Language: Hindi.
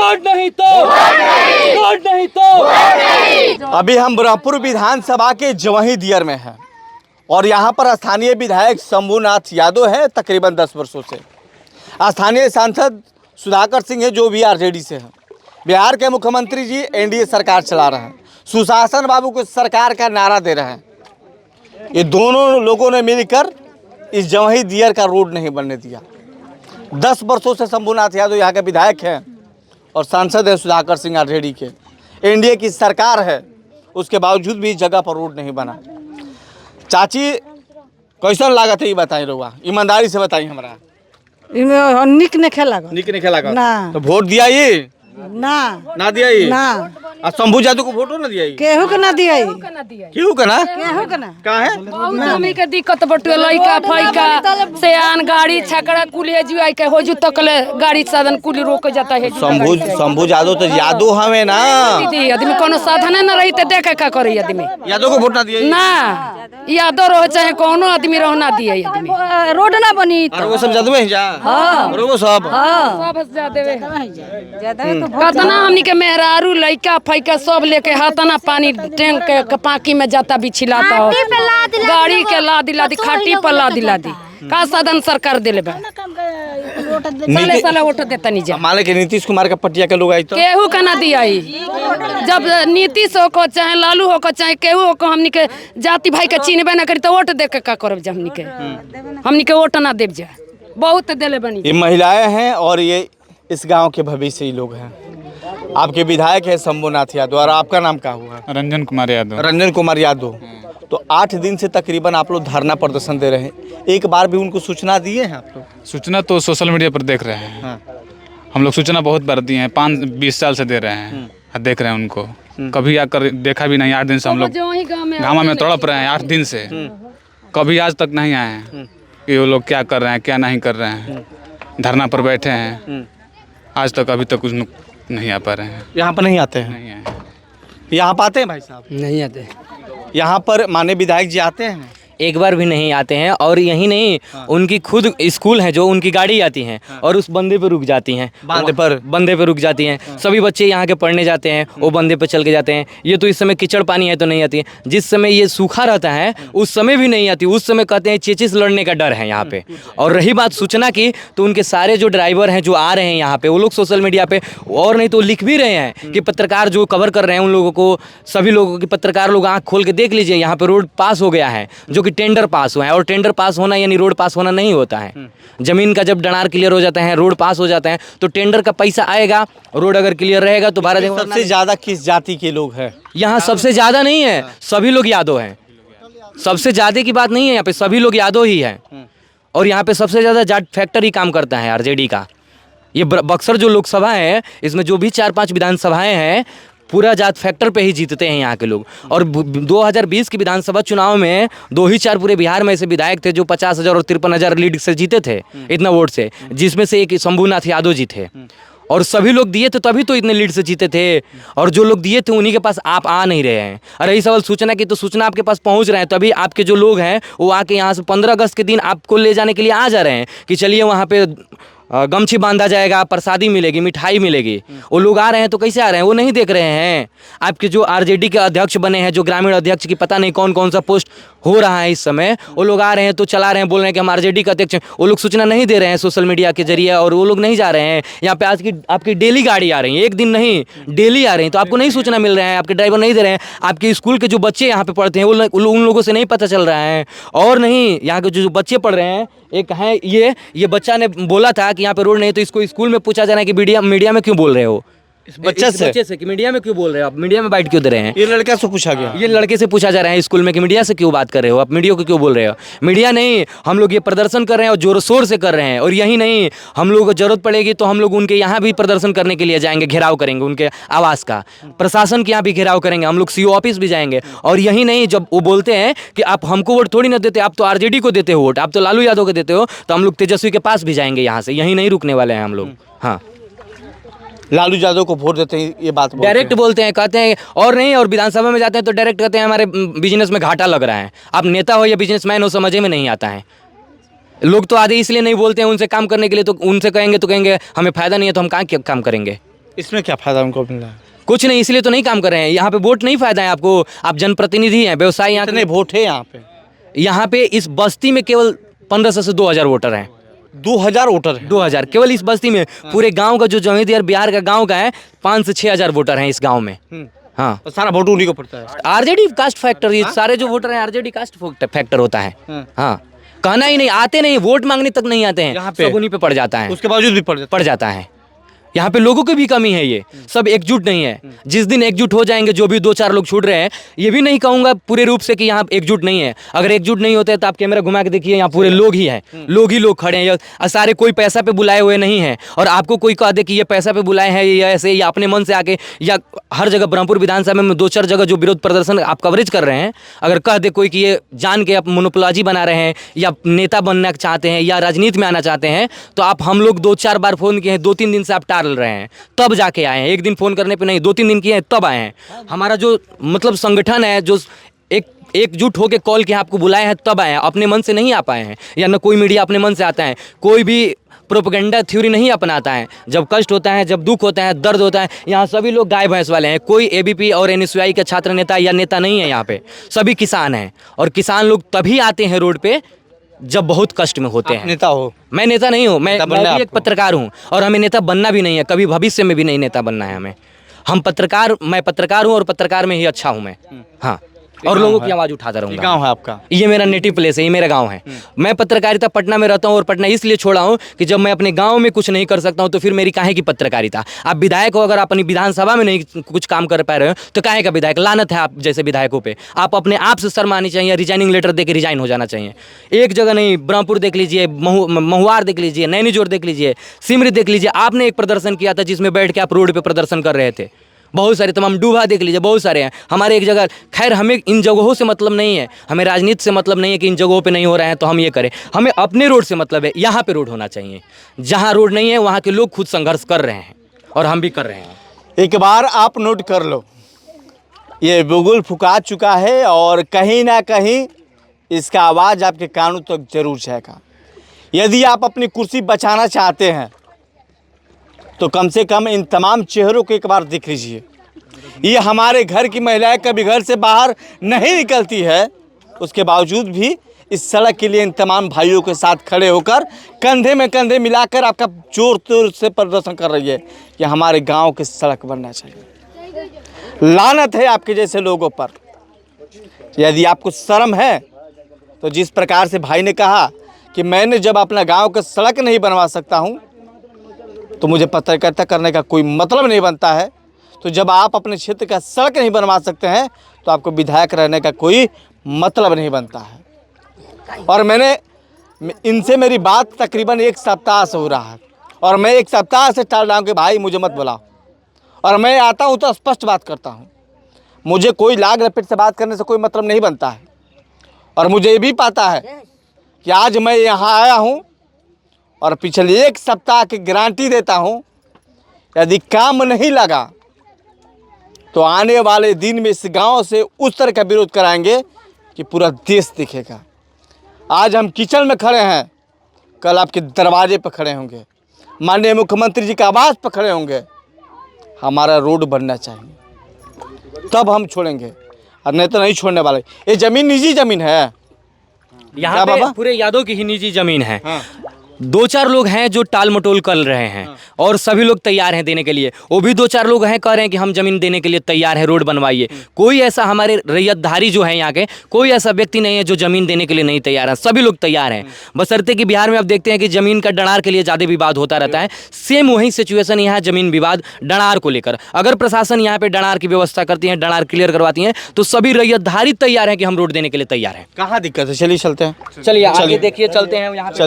वोट नहीं तो वोट नहीं तो। अभी हम बुरहानपुर विधानसभा के जवाही दियर में हैं और यहाँ पर स्थानीय विधायक शंभूनाथ यादव हैं तकरीबन 10 वर्षों से। स्थानीय सांसद सुधाकर सिंह है जो भी आरजेडी से हैं। बिहार के मुख्यमंत्री जी एनडीए सरकार चला रहे हैं, सुशासन बाबू को सरकार का नारा दे रहे हैं। ये दोनों लोगों ने मिलकर इस जवाही दियर का रोड नहीं बनने दिया। 10 वर्षों से शंभूनाथ यादव यहाँ के विधायक हैं और सांसद है सुधाकर सिंह आरजेडी के। एनडीए की सरकार है, उसके बावजूद भी इस जगह पर रोड नहीं बना। चाची कैसन लागत है ये बताइए, रहुआ ईमानदारी से बताइए हमरा। निक ने खेला निक नहीं खेला ना। तो वोट दिया ये ना दिया ये ना और शंभू यादव को वोटो ना दिया ये केहू के ना दिया क्यों का ना केहू के ना का है हमें के दिक्कत बटुए लइका फइका सेयान गाड़ी छकड़ा कुलिए जुआई के होजू तकले गाड़ी साधन कुली रोक जाता है। शंभू यादव तो यादव हमें ना दीदी आदमी कोनो साधन न रही ते देखे का करे आदमी यादव को वोट ना दिया ना यादव रहो चाहे कोनो आदमी रहो ना दिए आदमी रोड ना बनी और वो सब यादव है जा हां और वो सब सब ज्यादा कतना हमनी के मेहरारू लइका फइका सब लेके हाथना पानी टैंक के पाकी में जाता बिछिलाता हो गाड़ी के लादी लादी खाटी पर लादी का साधन सरकार देले बा साले वोट देता नहीं जा माले के नीतीश कुमार का पटिया के लोग आई तो केहू का ना दियाई। जब नीतीश हो को चाहे लालू हो को चाहे केहू हो को हमनी के जाति भाई के चिन्हबे ना करी तो वोट दे के का करब जा हमनी के वोट ना देब जा बहुत देले बनी। ये महिलाएं हैं और ये इस गांव के भविष्य ही लोग हैं। आपके विधायक है शंभूनाथ यादव और आपका नाम क्या हुआ? रंजन कुमार यादव। रंजन कुमार यादव। तो 8 दिन से तकरीबन आप लोग धरना प्रदर्शन दे रहे हैं, एक बार भी उनको सूचना दिए हैं आप लोग? सूचना तो सोशल मीडिया पर देख रहे हैं। हाँ। हम लोग सूचना बहुत बार दिए हैं, 5-20 साल से दे रहे हैं, देख रहे हैं उनको। कभी आकर देखा भी नहीं। 8 दिन से हम लोग गाँव में तड़प रहे हैं 8 दिन से, कभी आज तक नहीं आए हैं कि वो लोग क्या कर रहे हैं क्या नहीं कर रहे हैं। धरना पर बैठे हैं, आज तक अभी तक कुछ नहीं आ पा रहे हैं। यहाँ पर नहीं आते हैं? नहीं आए। यहाँ पर आते हैं भाई साहब? नहीं आते। यहाँ पर माननीय विधायक जी आते हैं? एक बार भी नहीं आते हैं। और यही नहीं, उनकी खुद स्कूल है जो उनकी गाड़ी आती हैं और उस बंदे पे रुक जाती हैं, बंदे पे रुक जाती हैं। सभी बच्चे यहाँ के पढ़ने जाते हैं, वो बंदे पे चल के जाते हैं। ये तो इस समय कीचड़ पानी है तो नहीं आती है, जिस समय ये सूखा रहता है उस समय भी नहीं आती। उस समय कहते हैं चेचिस लड़ने का डर है यहाँ पे। और रही बात सूचना की, तो उनके सारे जो ड्राइवर हैं जो आ रहे हैं यहाँ पे, वो लोग सोशल मीडिया पे और नहीं तो लिख भी रहे हैं कि पत्रकार जो कवर कर रहे हैं उन लोगों को, सभी लोगों की पत्रकार लोग आँख खोल के देख लीजिए, यहाँ पे रोड पास हो गया है जो टेंडर पास हुआ है। और टेंडर पास होना यानी रोड पास होना नहीं होता है। जमीन का जब डनार क्लियर हो जाता है, रोड पास हो जाता है, तो टेंडर का पैसा आएगा, रोड अगर क्लियर रहेगा तो भारत। सबसे ज्यादा किस जाति के लोग हैं यहाँ? सबसे ज्यादा नहीं है, सभी लोग यादव हैं। सबसे ज्यादा की बात नहीं है, यहाँ पे सभी लोग यादव ही है। और यहाँ पे सबसे ज्यादा जाट फैक्टर ही काम करता है आरजेडी का। ये बक्सर जो लोकसभा है, इसमें जो भी 4-5 विधानसभाएं हैं, पूरा जात फैक्टर पे ही जीतते हैं यहाँ के लोग। और 2020 की विधानसभा चुनाव में 2 पूरे बिहार में ऐसे विधायक थे जो 50,000 और 53,000 लीड से जीते थे, इतना वोट से, जिसमें से एक शंभूनाथ यादव जी थे। और सभी लोग दिए थे तभी तो इतने लीड से जीते थे। और जो लोग दिए थे उन्हीं के पास आप आ नहीं रहे हैं। और रही सवाल सूचना की, तो सूचना आपके पास पहुंच रहे हैं, तभी आपके जो लोग हैं वो आके यहाँ से 15 अगस्त के दिन आपको ले जाने के लिए आ जा रहे हैं कि चलिए वहाँ पे गमछी बांधा जाएगा, प्रसादी मिलेगी, मिठाई मिलेगी। वो लोग आ रहे हैं तो कैसे आ रहे हैं? वो नहीं देख रहे हैं। आपके जो आरजेडी के अध्यक्ष बने हैं, जो ग्रामीण अध्यक्ष की पता नहीं कौन कौन सा पोस्ट हो रहा है इस समय, वो लोग आ रहे हैं तो चला रहे हैं, बोल रहे हैं कि हम आरजेडी के अध्यक्ष हैं। वो लोग सूचना नहीं दे रहे हैं सोशल मीडिया के जरिए, और वो लोग नहीं जा रहे हैं। यहाँ पे आज की आपकी डेली गाड़ी आ रही है, एक दिन नहीं डेली आ रही है, तो आपको नहीं सूचना मिल रहा है, आपके ड्राइवर नहीं दे रहे हैं। आपके स्कूल के जो बच्चे यहाँ पे पढ़ते हैं वो उन लोगों से नहीं पता चल रहा है। और नहीं, यहाँ के जो बच्चे पढ़ रहे हैं, एक है ये बच्चा ने बोला था कि यहाँ पे रोड नहीं, तो इसको स्कूल में पूछा जा रहा है कि मीडिया में क्यों बोल रहे हो? इस बच्चे से कि मीडिया में क्यों बोल रहे हो आप, मीडिया में बाइट क्यों दे रहे हैं? ये लड़का से पूछा गया, ये लड़के से पूछा जा रहा है स्कूल में कि मीडिया से क्यों बात कर रहे हो आप, मीडिया को क्यों बोल रहे हो? मीडिया नहीं, हम लोग ये प्रदर्शन कर रहे हैं और जोर शोर से कर रहे हैं। और यही नहीं, हम लोगों को जरूरत पड़ेगी तो हम लोग उनके यहाँ भी प्रदर्शन करने के लिए जाएंगे, घेराव करेंगे उनके आवास का, प्रशासन के यहाँ भी घेराव करेंगे, हम लोग सीओ ऑफिस भी जाएंगे। और यही नहीं, जब वो बोलते हैं कि आप हमको वोट थोड़ी ना देते, आप तो आरजेडी को देते हो वोट, आप तो लालू यादव को देते हो, तो हम लोग तेजस्वी के पास भी जाएंगे यहाँ से, यही नहीं रुकने वाले हैं हम लोग। हाँ, लालू यादव को वोट देते हैं, ये बात डायरेक्ट बोलते हैं, कहते हैं। और नहीं, और विधानसभा में जाते हैं तो डायरेक्ट कहते हैं हमारे बिजनेस में घाटा लग रहा है। आप नेता हो या बिजनेसमैन हो, समझे में नहीं आता है। लोग तो आधे इसलिए नहीं बोलते हैं उनसे काम करने के लिए, तो उनसे कहेंगे तो कहेंगे हमें फ़ायदा नहीं है, तो हम कहाँ काम करेंगे? इसमें क्या फायदा उनको मिल रहा है? कुछ नहीं, इसलिए तो नहीं काम कर रहे हैं। यहाँ पे वोट नहीं फायदा है आपको, आप जनप्रतिनिधि हैं, व्यवसाय यहाँ कितने वोट है यहाँ पे? यहाँ पे इस बस्ती में केवल 1500 से 2000 वोटर हैं। 2000 वोटर है? 2000 केवल इस बस्ती में। पूरे गांव का जो जौहरी दियार बिहार का गांव का है 5 से 6000 वोटर हैं इस गांव में। हाँ, तो सारा वोट उन्हीं को पड़ता है? आरजेडी कास्ट फैक्टर, ये सारे जो वोटर हैं आरजेडी कास्ट फैक्टर होता है। हाँ, कहना ही नहीं, आते नहीं, वोट मांगने तक नहीं आते यहाँ हैं, पे? सब उन्हीं पे पड़ जाता है, उसके बावजूद भी पड़ जाता है। यहाँ पे लोगों की भी कमी है, ये सब एकजुट नहीं है। जिस दिन एकजुट हो जाएंगे, जो भी 2-4 लोग छूट रहे हैं, ये भी नहीं कहूँगा पूरे रूप से कि यहाँ एकजुट नहीं है। अगर एकजुट नहीं होते तो आप कैमरा घुमा के देखिए, यहाँ पूरे लोग ही हैं, लोग खड़े हैं, सारे कोई पैसा पे बुलाए हुए नहीं हैं। और आपको कोई कह दे कि ये पैसा पे बुलाए हैं या ऐसे या अपने मन से आके, या हर जगह ब्रह्मपुर विधानसभा में 2-4 जगह जो विरोध प्रदर्शन आप कवरेज कर रहे हैं, अगर कह दे कोई कि ये जान के आप मोनोपोलॉजी बना रहे हैं या नेता बनना चाहते हैं या राजनीति में आना चाहते हैं, तो आप हम लोग 2-4 बार फ़ोन किए हैं, 2-3 दिन से आप टाल रहे हैं, तब जाके आए हैं। एक दिन फ़ोन करने पे नहीं, 2-3 दिन किए हैं तब आए हैं। हमारा जो मतलब संगठन है, जो एकजुट होकर कॉल के आपको बुलाए हैं तब आए हैं, अपने मन से नहीं आ पाए हैं। या न कोई मीडिया अपने मन से आता है, कोई भी प्रोपेगेंडा थ्योरी नहीं अपनाता है। जब कष्ट होता है, जब दुख होता है, दर्द होता है, यहाँ सभी लोग गाय भैंस वाले हैं। कोई एबीपी और एनएसयूआई का छात्र नेता या नेता नहीं है यहाँ पे, सभी किसान हैं। और किसान लोग तभी आते हैं रोड पे जब बहुत कष्ट में होते हैं। नेता हो? मैं नेता नहीं हूँ, मैं भी एक पत्रकार हूँ, और हमें नेता बनना भी नहीं है, कभी भविष्य में भी नहीं नेता बनना है हमें। मैं पत्रकार हूँ और पत्रकार में ही अच्छा हूँ मैं। हाँ, और लोगों की आवाज़ उठाता रहूँगा। गाँव है आपका? ये मेरा नेटिव प्लेस है, ये मेरा गांव है। मैं पत्रकारिता पटना में रहता हूँ, और पटना इसलिए छोड़ा हूँ कि जब मैं अपने गांव में कुछ नहीं कर सकता हूँ तो फिर मेरी काहे की पत्रकारिता। आप विधायक हो, अगर अपनी विधानसभा में नहीं कुछ काम कर पा रहे हो तो काहे का विधायक? लानत है आप जैसे विधायकों पे। आप अपने आप से शर्म आनी चाहिए, रिजाइनिंग लेटर दे के रिजाइन हो जाना चाहिए। एक जगह नहीं, ब्रह्मपुर देख लीजिए, महुआर देख लीजिए, नैनीजोर देख लीजिए, सिमरी देख लीजिए। आपने एक प्रदर्शन किया था जिसमें बैठ के आप रोड पर प्रदर्शन कर रहे थे। बहुत सारे तमाम डूबा देख लीजिए, बहुत सारे हैं हमारे एक जगह। खैर, हमें इन जगहों से मतलब नहीं है, हमें राजनीति से मतलब नहीं है कि इन जगहों पे नहीं हो रहे हैं तो हम ये करें। हमें अपने रोड से मतलब है, यहाँ पे रोड होना चाहिए। जहाँ रोड नहीं है वहाँ के लोग खुद संघर्ष कर रहे हैं और हम भी कर रहे हैं। एक बार आप नोट कर लो, ये बुगुल फुका चुका है और कहीं ना कहीं इसका आवाज़ आपके कानों तक जरूर जाएगा। यदि आप अपनी कुर्सी बचाना चाहते हैं तो कम से कम इन तमाम चेहरों को एक बार देख लीजिए। ये हमारे घर की महिलाएं कभी घर से बाहर नहीं निकलती है, उसके बावजूद भी इस सड़क के लिए इन तमाम भाइयों के साथ खड़े होकर कंधे में कंधे मिलाकर आपका जोर तोर से प्रदर्शन कर रही है कि हमारे गांव की सड़क बनना चाहिए। लानत है आपके जैसे लोगों पर। यदि आपको शर्म है तो जिस प्रकार से भाई ने कहा कि मैंने जब अपना गाँव का सड़क नहीं बनवा सकता हूँ तो मुझे पत्रकारिता करने का कोई मतलब नहीं बनता है, तो जब आप अपने क्षेत्र का सड़क नहीं बनवा सकते हैं तो आपको विधायक रहने का कोई मतलब नहीं बनता है। और मैंने इनसे मेरी बात तकरीबन 1 सप्ताह से हो रहा है और मैं 1 सप्ताह से टाल रहा हूँ कि भाई मुझे मत बुलाओ। और मैं आता हूँ तो स्पष्ट बात करता हूँ, मुझे कोई लाग लपेट से बात करने से कोई मतलब नहीं बनता है। और मुझे ये भी पता है कि आज मैं यहाँ आया हूँ और पिछले 1 सप्ताह की गारंटी देता हूं, यदि काम नहीं लगा तो आने वाले दिन में इस गांव से उस तरह का विरोध कराएंगे कि पूरा देश दिखेगा। आज हम किचन में खड़े हैं, कल आपके दरवाजे पर खड़े होंगे, माननीय मुख्यमंत्री जी के आवास पर खड़े होंगे। हमारा रोड बनना चाहिए, तब हम छोड़ेंगे, और नहीं तो नहीं छोड़ने वाले। ये जमीन निजी जमीन है, यहाँ पे पूरे यादव की ही निजी जमीन है। 2-4 लोग हैं जो टाल मटोल कर रहे हैं और सभी लोग तैयार हैं देने के लिए। वो भी 2-4 लोग हैं कह रहे हैं कि हम जमीन देने के लिए तैयार हैं, रोड बनवाइए। कोई ऐसा हमारे रैयतधारी जो है यहाँ के, कोई ऐसा व्यक्ति नहीं है जो जमीन देने के लिए नहीं तैयार है। सभी लोग तैयार हैं, बशर्ते कि बिहार में आप देखते हैं कि जमीन का डणार के लिए ज़्यादा विवाद होता रहता है। सेम वही सिचुएशन यहाँ जमीन विवाद डणार को लेकर। अगर प्रशासन यहाँ पे डणार की व्यवस्था करती है, डणार क्लियर करवाती है, तो सभी रैयतधारी तैयार हैं कि हम रोड देने के लिए तैयार हैं। कहाँ दिक्कत है? चलिए चलते हैं, चलिए आगे देखिए, चलते हैं यहाँ पे।